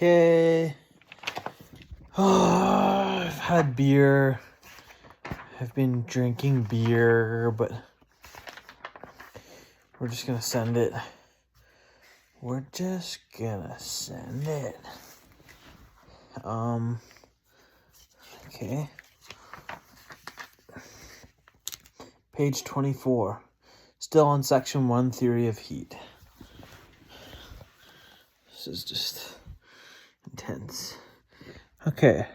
Okay. Oh, I've had beer. I've been drinking beer, but we're just gonna send it. We're just gonna send it. Okay. Page 24. Still on section 1, theory of heat. This is just intense. Okay.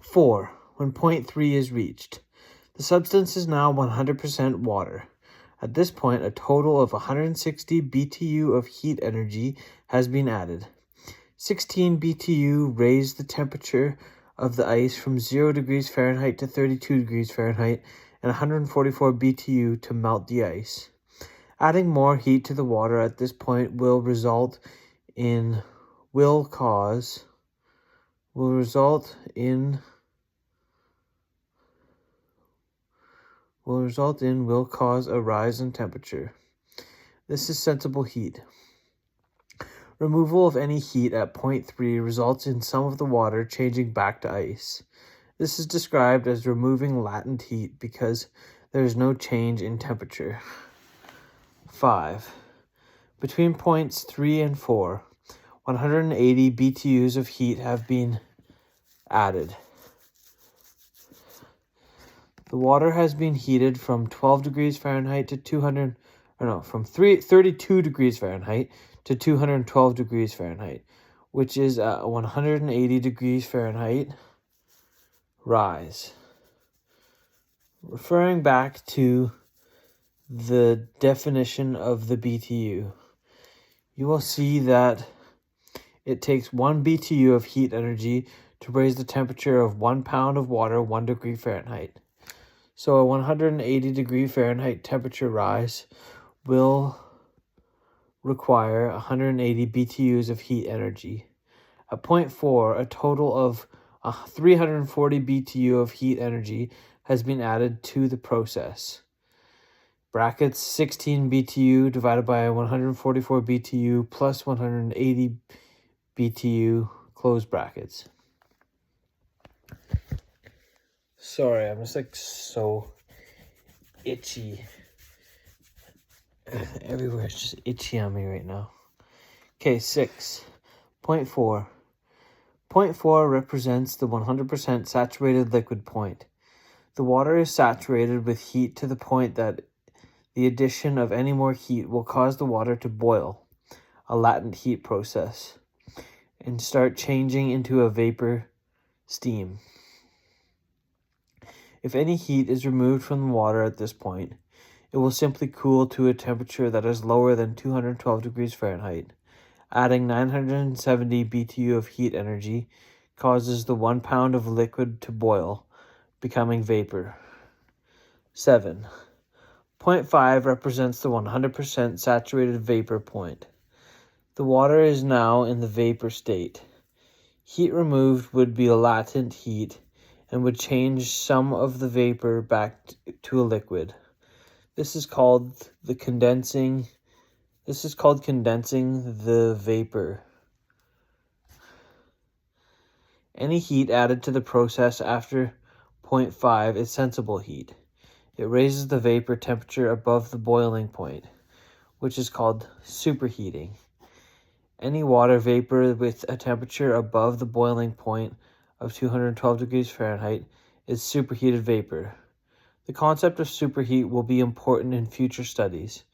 4. When point 3 is reached. The substance is now 100% water. At this point, a total of 160 BTU of heat energy has been added. 16 BTU raised the temperature of the ice from 0 degrees Fahrenheit to 32 degrees Fahrenheit, and 144 BTU to melt the ice. Adding more heat to the water at this point will result in will cause a rise in temperature. This is sensible heat. Removal of any heat at point 3 results in some of the water changing back to ice. This is described as removing latent heat because there is no change in temperature. 5. Between points 3 and 4, 180 BTUs of heat have been added. The water has been heated from 12 degrees Fahrenheit to 32 degrees Fahrenheit to 212 degrees Fahrenheit, which is a 180 degrees Fahrenheit rise. Referring back to the definition of the BTU, you will see that it takes 1 BTU of heat energy to raise the temperature of 1 pound of water 1 degree Fahrenheit. So a 180 degree Fahrenheit temperature rise will require 180 BTUs of heat energy. At point 4, a total of 340 BTU of heat energy has been added to the process. Brackets 16 BTU divided by 144 BTU plus 180 BTU, close brackets. Sorry, I'm just so itchy. Everywhere is just itchy on me right now. Okay, 6. Point 4. Point 4 represents the 100% saturated liquid point. The water is saturated with heat to the point that the addition of any more heat will cause the water to boil, a latent heat process, and start changing into a vapor steam. If any heat is removed from the water at this point, it will simply cool to a temperature that is lower than 212 degrees Fahrenheit. Adding 970 BTU of heat energy causes the 1 pound of liquid to boil, becoming vapor. 7. Point 5 represents the 100% saturated vapor point. The water is now in the vapor state. Heat removed would be a latent heat and would change some of the vapor back to a liquid. This is called condensing the vapor. Any heat added to the process after point 5 is sensible heat. It raises the vapor temperature above the boiling point, which is called superheating. Any water vapor with a temperature above the boiling point of 212 degrees Fahrenheit is superheated vapor. The concept of superheat will be important in future studies.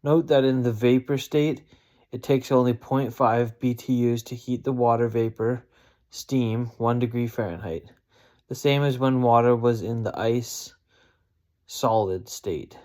Note that in the vapor state, it takes only 0.5 BTUs to heat the water vapor, steam, 1 degree Fahrenheit. The same as when water was in the ice solid state.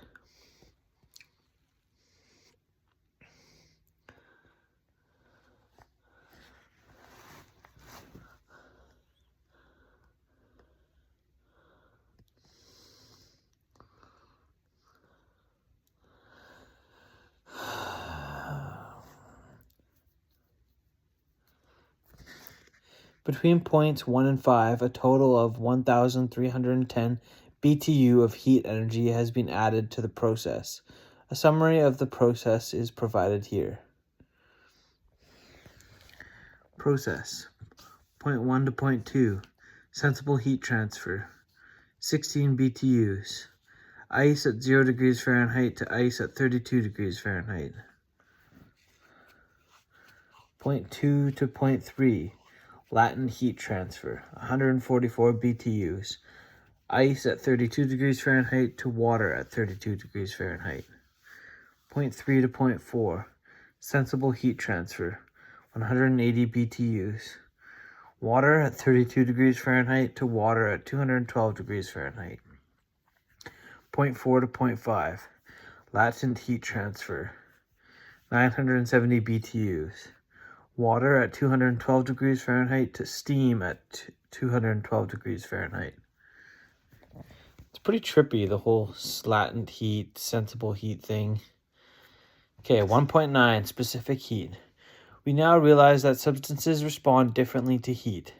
Between points 1 and 5, a total of 1,310 BTU of heat energy has been added to the process. A summary of the process is provided here. Process. Point 1 to point 2. Sensible heat transfer. 16 BTUs. Ice at 0 degrees Fahrenheit to ice at 32 degrees Fahrenheit. Point 2 to point 3. Latent heat transfer. 144 BTUs. Ice at 32 degrees Fahrenheit to water at 32 degrees Fahrenheit. Point 3 to point 4. Sensible heat transfer. 180 BTUs. Water at 32 degrees Fahrenheit to water at 212 degrees Fahrenheit. Point 4 to point 5. Latent heat transfer. 970 BTUs. Water at 212 degrees Fahrenheit to steam at 212 degrees Fahrenheit. It's pretty trippy, the whole latent heat, sensible heat thing. Okay, 1.9, specific heat. We now realize that substances respond differently to heat.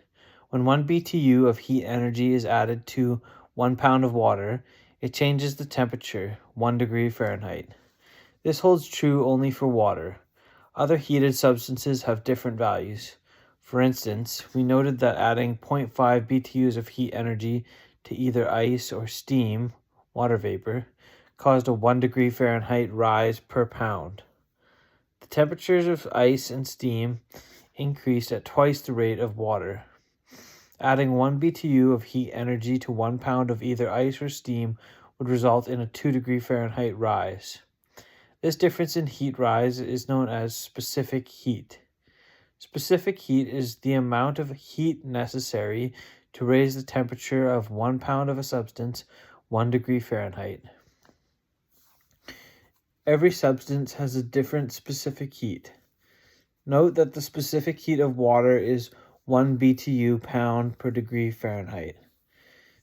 When 1 BTU of heat energy is added to 1 pound of water, it changes the temperature, 1 degree Fahrenheit. This holds true only for water. Other heated substances have different values. For instance, we noted that adding 0.5 BTUs of heat energy to either ice or steam, water vapor, caused a 1 degree Fahrenheit rise per pound. The temperatures of ice and steam increased at twice the rate of water. Adding 1 BTU of heat energy to 1 pound of either ice or steam would result in a 2 degree Fahrenheit rise. This difference in heat rise is known as specific heat. Specific heat is the amount of heat necessary to raise the temperature of 1 pound of a substance 1 degree Fahrenheit. Every substance has a different specific heat. Note that the specific heat of water is 1 BTU pound per degree Fahrenheit.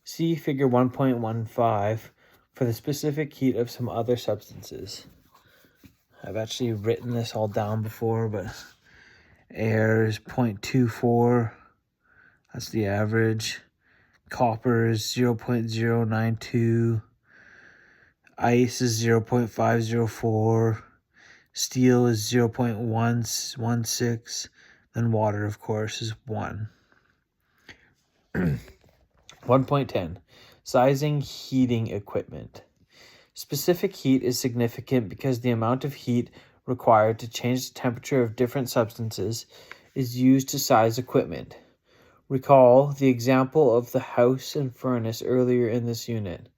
See figure 1.15 for the specific heat of some other substances. I've actually written this all down before, but air is 0.24. That's the average. Copper is 0.092. Ice is 0.504. Steel is 0.116. Then water, of course, is 1. 1.10. Sizing heating equipment. Specific heat is significant because the amount of heat required to change the temperature of different substances is used to size equipment. Recall the example of the house and furnace earlier in this unit.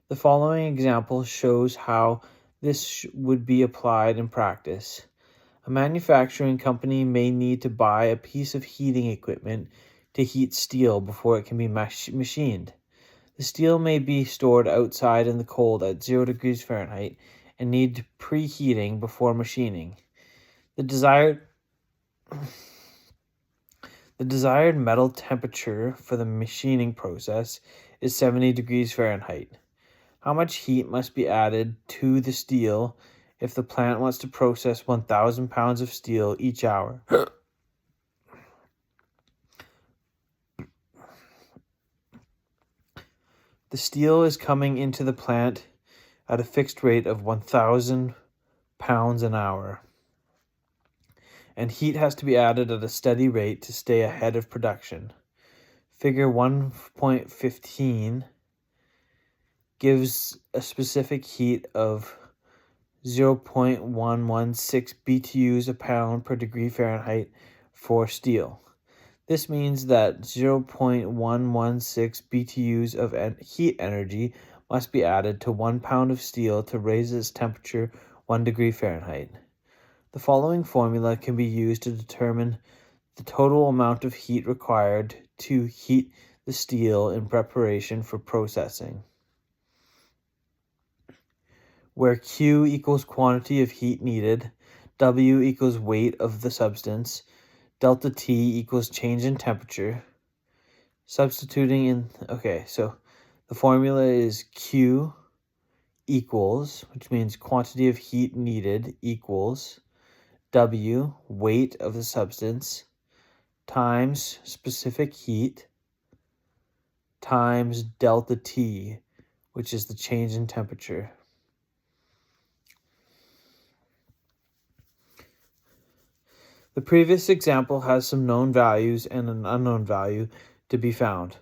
The following example shows how this would be applied in practice. A manufacturing company may need to buy a piece of heating equipment to heat steel before it can be machined. The steel may be stored outside in the cold at 0 degrees Fahrenheit and need preheating before machining. The desired metal temperature for the machining process is 70 degrees Fahrenheit. How much heat must be added to the steel if the plant wants to process 1,000 pounds of steel each hour? The steel is coming into the plant at a fixed rate of 1,000 pounds an hour, and heat has to be added at a steady rate to stay ahead of production. Figure 1.15 gives a specific heat of 0.116 BTUs a pound per degree Fahrenheit for steel. This means that 0.116 BTUs of heat energy must be added to 1 pound of steel to raise its temperature 1 degree Fahrenheit. The following formula can be used to determine the total amount of heat required to heat the steel in preparation for processing, where Q equals quantity of heat needed, W equals weight of the substance, delta T equals change in temperature. Substituting in, so the formula is Q equals, which means quantity of heat needed, equals W, weight of the substance, times specific heat, times delta T, which is the change in temperature. The previous example has some known values and an unknown value to be found.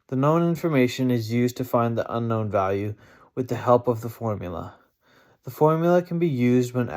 The known information is used to find the unknown value with the help of the formula. The formula can be used when